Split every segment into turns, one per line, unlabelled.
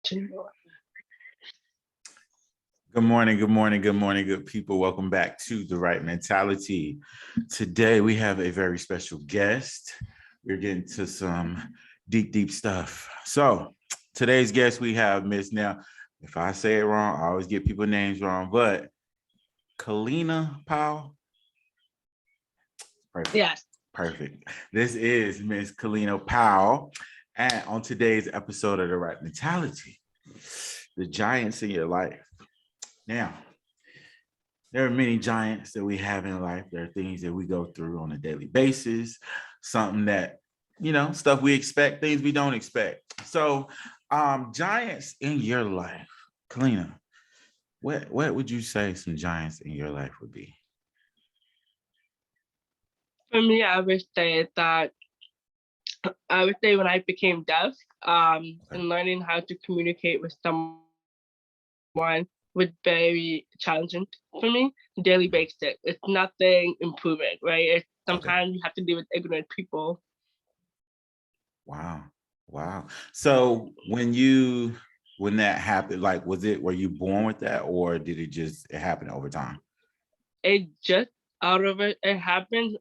Good morning, good morning, good morning, good people. Welcome back to The Right Mentality. Today we have a very special guest. We're getting to some deep stuff. So today's guest we have Miss, now, if I say it wrong, I always get people's names wrong, but Kellina Powell. Perfect.
Yes.
Perfect. This is Miss Kellina Powell. And on today's episode of The Right Mentality, the giants in your life. Now, there are many giants that we have in life. There are things that we go through on a daily basis, something that, stuff we expect, things we don't expect. So, giants in your life, Kellina, what would you say some giants in your life would be?
For me, I would say when I became deaf, and learning how to communicate with someone was very challenging for me. Daily basis, it's nothing improving, right? Sometimes you have to deal with ignorant people.
Wow. So when that happened, like, were you born with that, or did it happen over time?
It just out of it happened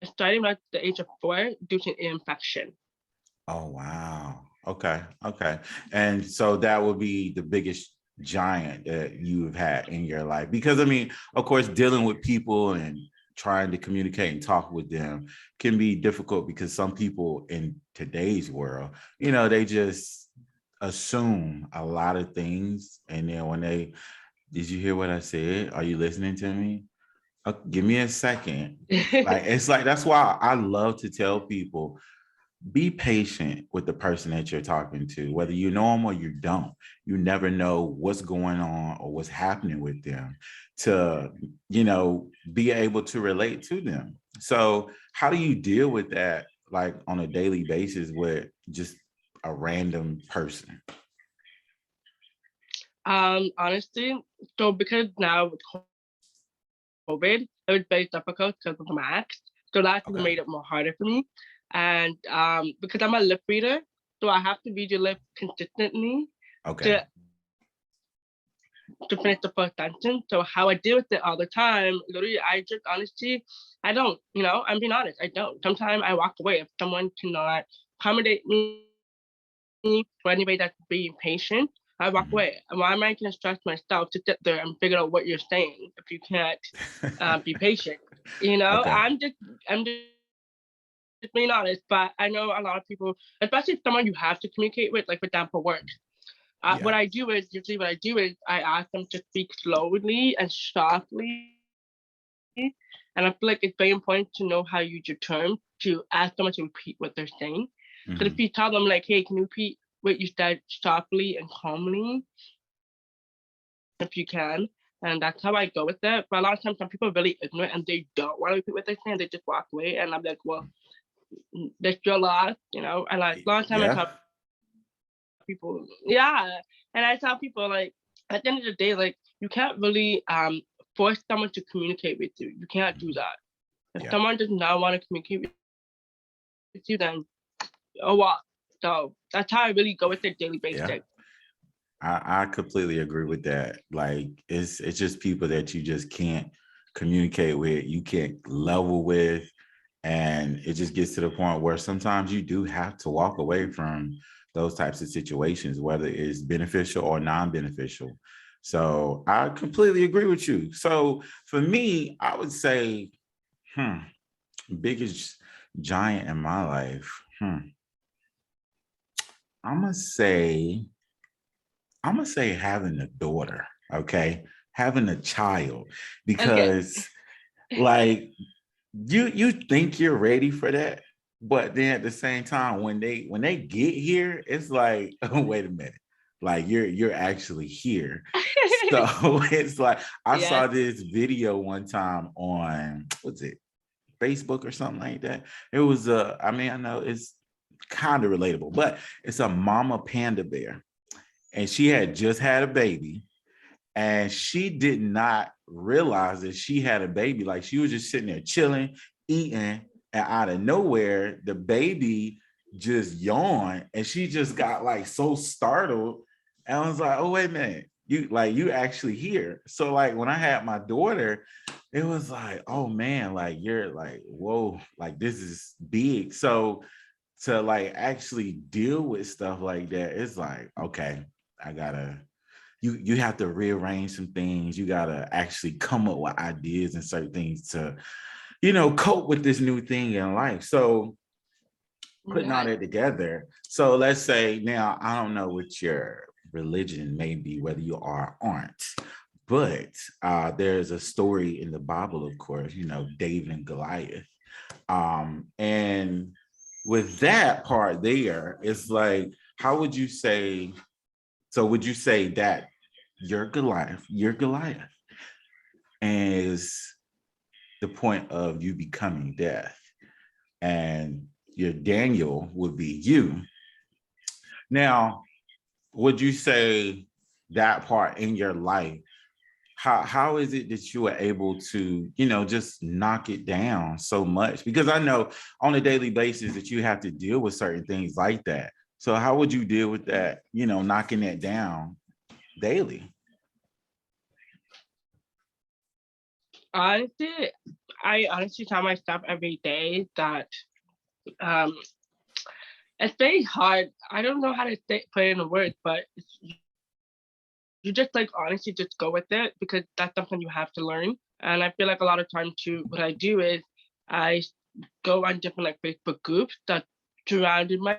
starting at the age of 4 due to an infection.
Oh, wow. Okay. And so that would be the biggest giant that you've had in your life. Because, I mean, of course, dealing with people and trying to communicate and talk with them can be difficult because some people in today's world, they just assume a lot of things. And then did you hear what I said? Are you listening to me? Give me a second. It's like, that's why I love to tell people, be patient with the person that you're talking to, whether you know them or you don't. You never know what's going on or what's happening with them to, be able to relate to them. So how do you deal with that, like on a daily basis with just a random person?
Honestly, so because now with COVID, it was very difficult because of the mask. So that has made it more harder for me. And because I'm a lip reader, so I have to read your lip consistently to finish the first sentence. So how I deal with it all the time, literally, I just honestly, I don't, I'm being honest, I don't. Sometimes I walk away if someone cannot accommodate me or anybody that's being patient. I walk away. Why am I going to stress myself to sit there and figure out what you're saying if you can't be patient? I'm just being honest, but I know a lot of people, especially someone you have to communicate with, like for example, work. What I do is I ask them to speak slowly and softly, and I feel like it's very important to know how you use your terms to ask someone to repeat what they're saying. Because if you tell them like, "Hey, can you repeat what you said softly and calmly?" if you can. And that's how I go with it. But a lot of times, some people are really ignorant and they don't want to repeat what they're saying. They just walk away, and I'm like, well, that's your loss, And like a lot of time, I tell people, yeah, and I tell people like, at the end of the day, like you can't really force someone to communicate with you. You can't do that. If someone does not want to communicate with you, then oh what? So that's how I really go with it daily basis.
I completely agree with that. Like it's just people that you just can't communicate with, you can't level with, and it just gets to the point where sometimes you do have to walk away from those types of situations, whether it's beneficial or non-beneficial. So I completely agree with you. So for me, I would say, biggest giant in my life. I'm gonna say having a daughter, okay? Having a child, because like you think you're ready for that, but then at the same time, when they get here, it's like, oh, wait a minute, like you're actually here. So it's like I saw this video one time on, what's it, Facebook or something like that. It was I mean, I know it's kind of relatable, but it's a mama panda bear, and she had just had a baby, and she did not realize that she had a baby. Like she was just sitting there chilling, eating, and out of nowhere, the baby just yawned, and she just got like so startled. And I was like, oh, wait a minute. You actually here. So like when I had my daughter, it was like, oh man, like you're like, whoa, like this is big. So to like actually deal with stuff like that, it's like, okay, I gotta you have to rearrange some things. You gotta actually come up with ideas and certain things to, cope with this new thing in life. So putting all
Yeah.
that together. So let's say now, I don't know what your religion may be, whether you are or aren't, but there's a story in the Bible, of course, David and Goliath. And with that part there, it's like, how would you say, so would you say that your Goliath is the point of you becoming death, and your Daniel would be you? Now, would you say that part in your life, how is it that you are able to, just knock it down so much? Because I know on a daily basis that you have to deal with certain things like that. So how would you deal with that, knocking that down daily?
Honestly, I honestly tell myself every day that um it's very hard. I don't know how to put it in a word, but you just like honestly just go with it because that's something you have to learn. And I feel like a lot of times too, what I do is I go on different like Facebook groups that surrounded my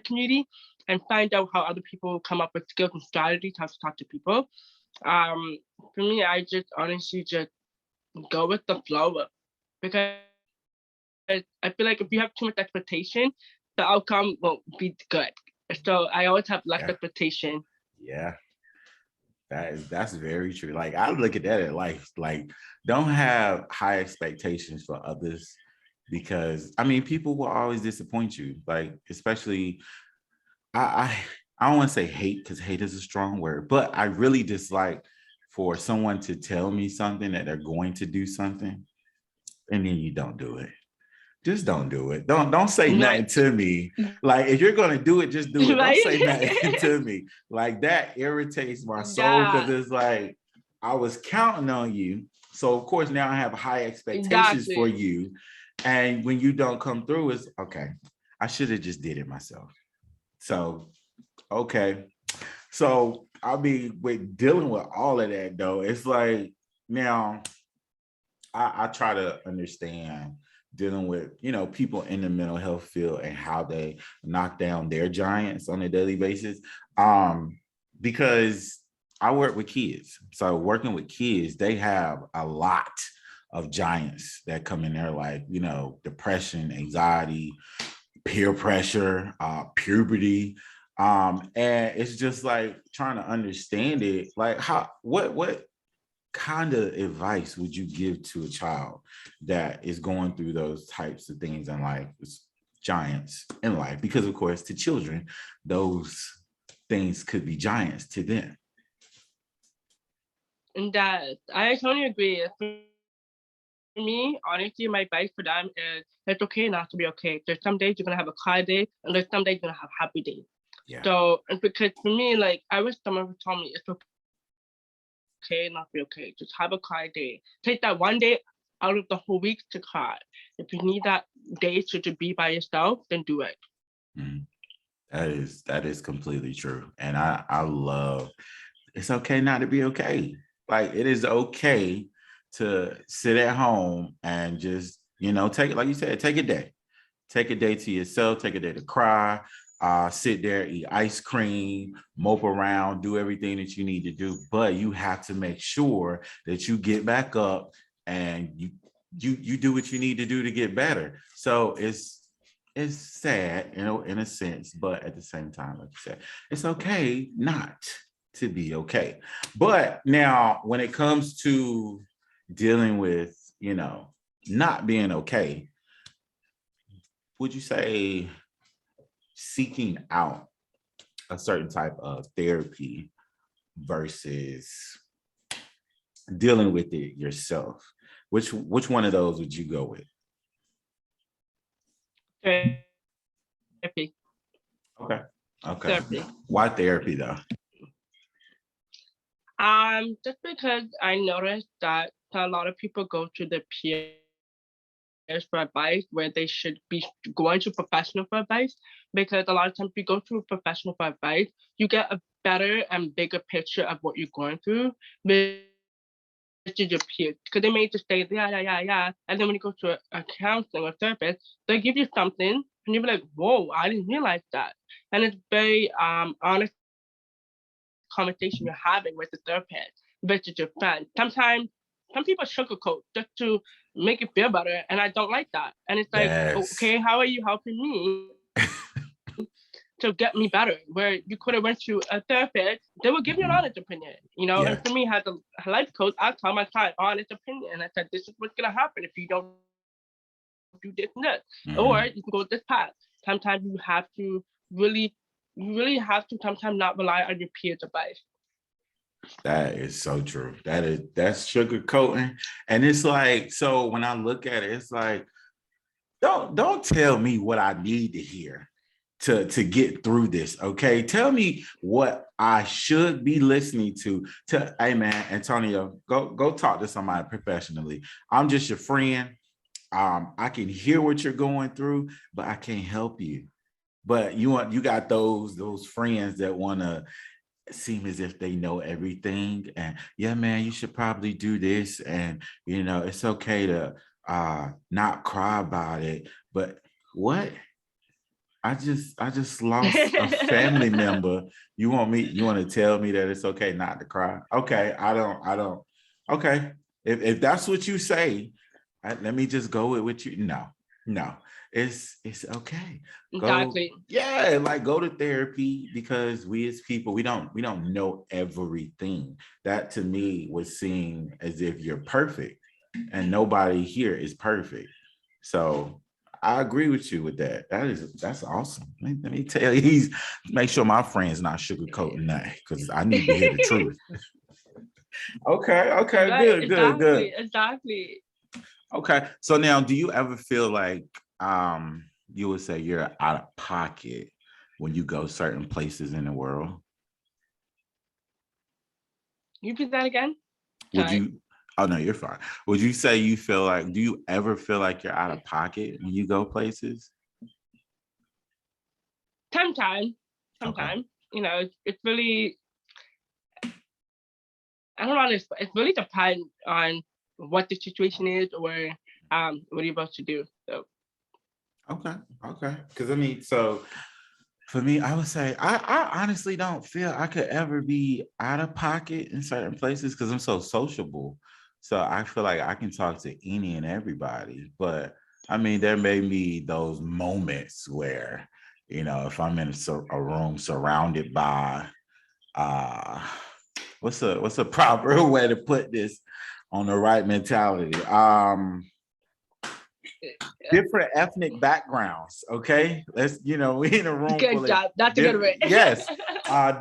community and find out how other people come up with skills and strategies how to talk to people. Um, for me, I just honestly just go with the flow because I feel like if you have too much expectation, the outcome won't be good. So I always have less
Yeah.
expectation.
Yeah. That's very true. Like I look at that at life, like don't have high expectations for others, because I mean people will always disappoint you. Like especially I I, I don't want to say hate, because hate is a strong word, but I really dislike for someone to tell me something that they're going to do something and then you don't do it. Just don't do it. Don't say nothing
Right.
to me. Like if you're gonna do it, just do it. Don't
Right?
say nothing to me. Like that irritates my soul, because
Yeah,
it's like I was counting on you. So of course now I have high expectations for
exactly.
you. And when you don't come through, it's okay. I should have just did it myself. So okay. So I mean, with dealing with all of that though, it's like now I try to understand dealing with people in the mental health field and how they knock down their giants on a daily basis, because I work with kids. So working with kids, they have a lot of giants that come in their life, depression, anxiety, peer pressure, puberty. And it's just like trying to understand it, like how what kind of advice would you give to a child that is going through those types of things in life, giants in life? Because of course to children those things could be giants to them.
And that I totally agree. For me, honestly, my advice for them is it's okay not to be okay. There's some days you're gonna have a cry day, and there's some days you're gonna have happy days.
Yeah.
So, and because for me, like I wish someone would tell me it's okay not to be okay. Just have a cry day. Take that one day out of the whole week to cry. If you need that day to be by yourself, then do it.
Mhm. That is completely true, and I love, it's okay not to be okay. Like it is okay to sit at home and just take it, like you said, take a day to yourself, take a day to cry, sit there, eat ice cream, mope around, do everything that you need to do. But you have to make sure that you get back up and you do what you need to do to get better. So it's sad, in a sense, but at the same time, like you said, it's okay not to be okay. But now when it comes to dealing with, not being okay, would you say seeking out a certain type of therapy versus dealing with it yourself? Which one of those would you go with?
therapy.
Okay. Okay.
Therapy.
Why therapy though?
Just because I noticed that a lot of people go to their peers for advice where they should be going to professional for advice, because a lot of times you go to a professional for advice, you get a better and bigger picture of what you're going through, which is your peers. Because they may just say, yeah. And then when you go to a counselor or therapist, they give you something and you'll be like, whoa, I didn't realize that. And it's very honest conversation you're having with the therapist versus your friend. Sometimes some people sugarcoat just to make you feel better, and I don't like that. And it's like,
Yes.
okay, how are you helping me to get me better? Where you could have went to a therapist, they will give you an honest opinion, you know.
Yeah.
And for me, as a life coach, I tell my client honest opinion, and I said, this is what's gonna happen if you don't do this and this, or you can go this path. Sometimes you have to you really have to sometimes not rely on your peers' advice.
That is so true. That's sugarcoating. And it's like, so when I look at it, it's like, don't tell me what I need to hear to get through this. Okay. Tell me what I should be listening to. Hey man, Antonio, go talk to somebody professionally. I'm just your friend. I can hear what you're going through, but I can't help you. But you got those friends that want to seem as if they know everything, and yeah man, you should probably do this, and it's okay to not cry about it. But what? I just lost a family member. You want to tell me that it's okay not to cry? Okay, I don't. Okay, if that's what you say, let me just go with you. No, it's okay.
Exactly.
Go to therapy, because we as people, we don't know everything. That to me was seen as if you're perfect, and nobody here is perfect. So I agree with you with that. That's awesome. Let me tell you, make sure my friend's not sugarcoating that, because I need to hear the truth. Okay,
Right,
good.
exactly.
Okay, so now, do you ever feel like you would say you're out of pocket when you go certain places in the world?
You repeat that again?
Would
Sorry.
you? Oh no, you're fine. Would you say you feel like? Do you ever feel like you're out of pocket when you go places?
Sometimes,
Okay.
it's really, I don't know. It's really depends on what the situation is, or what you're about to do. So
Okay. Because I mean, so for me, I would say I honestly don't feel I could ever be out of pocket in certain places, because I'm so sociable. So I feel like I can talk to any and everybody. But I mean, there may be those moments where, if I'm in a room surrounded by uh what's a proper way to put this on the right mentality? Different ethnic backgrounds. Okay, we in a room
good
full of
job. That's a good way.
yes,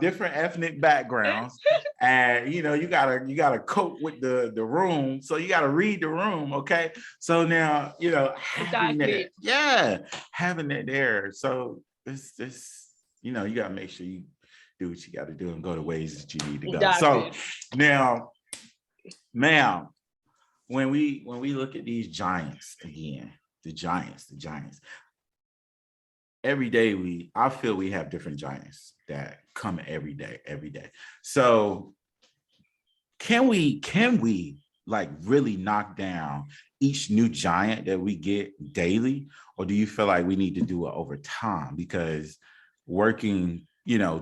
different ethnic backgrounds, and you gotta cope with the room, so you gotta read the room. Okay, so now having that,
Exactly.
having that there, so this you gotta make sure you do what you got to do and go the ways that you need to go. So
Exactly.
now, ma'am, when we look at these giants again, the giants, every day I feel we have different giants that come every day. So can we like really knock down each new giant that we get daily, or do you feel like we need to do it over time? Because working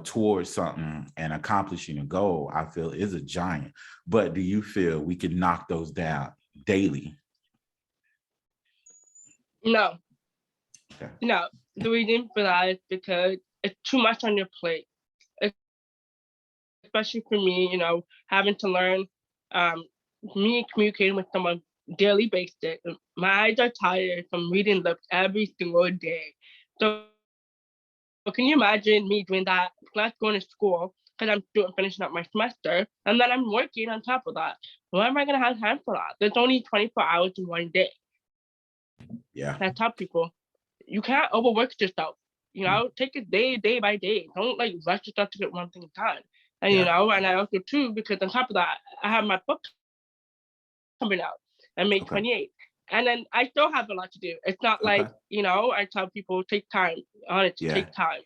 towards something and accomplishing a goal, I feel, is a giant. But do you feel we can knock those down daily?
No,
Okay.
no. The reason for that is because it's too much on your plate, especially for me. Having to learn, me communicating with someone daily basis. My eyes are tired from reading lips every single day. So can you imagine me doing that, plus going to school because I'm finishing up my semester, and then I'm working on top of that? Where am I gonna have time for that? There's only 24 hours in one day.
Yeah.
And I tell people, you can't overwork yourself. You know, take it day by day. Don't like rush yourself to get one thing done. And you know, and I also too, because on top of that, I have my book coming out on May
Okay.
28th. And then I still have a lot to do. It's not
Okay.
like, you know, I tell people take time on it to
Yeah.
take time.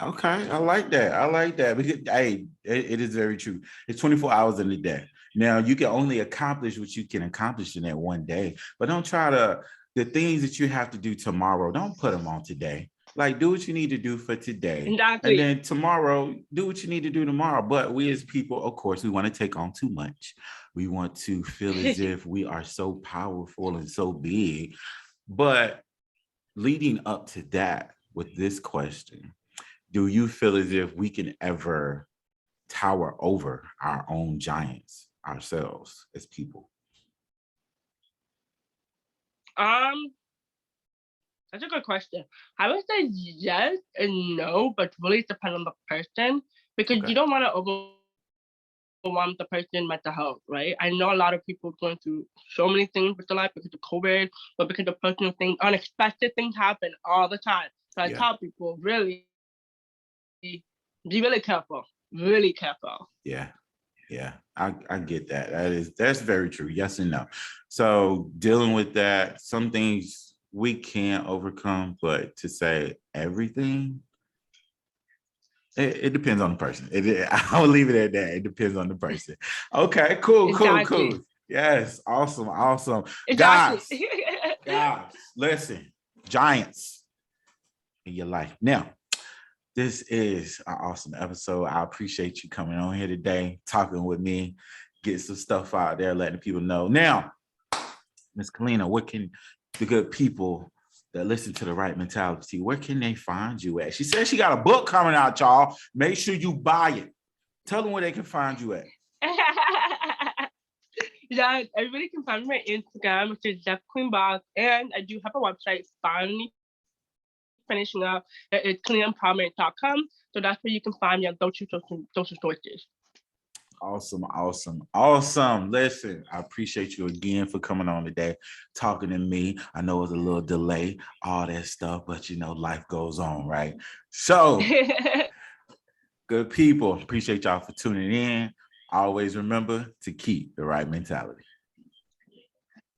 Okay. I like that. I like that. Because hey, it is very true. It's 24 hours in a day. Now you can only accomplish what you can accomplish in that one day, but don't try to the things that you have to do tomorrow, don't put them on today. Like do what you need to do for today. And
Exactly.
then tomorrow, do what you need to do tomorrow. But we as people, of course, we want to take on too much. We want to feel as if we are so powerful and so big. But leading up to that with this question, do you feel as if we can ever tower over our own giants ourselves as people?
That's a good question. I would say yes and no, but really depends on the person because
Okay.
you don't want to overwhelm the person mental health, right? I know a lot of people going through so many things with their life because of COVID, but because of personal things, unexpected things happen all the time. So I
Yeah.
tell people really be really careful, really careful.
Yeah. Yeah. I get that. That's very true. Yes and no. So dealing with that, some things we can't overcome, but to say everything, it depends on the person. I'll leave it at that. It depends on the person. Okay, cool.
Exactly.
Yes, awesome.
Exactly.
Guys, listen, giants in your life. Now, this is an awesome episode. I appreciate you coming on here today, talking with me, get some stuff out there, letting people know. Now, Miss Kellina, what can the good people that listen to the right mentality, where can they find you at? She said she got a book coming out, y'all. Make sure you buy it. Tell them where they can find you at.
Yeah, everybody can find me on Instagram, which is Jeff Queen Boss, and I do have a website finally finishing up. It's cleanempowerment.com. So that's where you can find me on those two social sources.
Awesome. Listen, I appreciate you again for coming on today, talking to me. I know it was a little delay, all that stuff, but you know, life goes on, right? So, good people, appreciate y'all for tuning in. Always remember to keep the right mentality.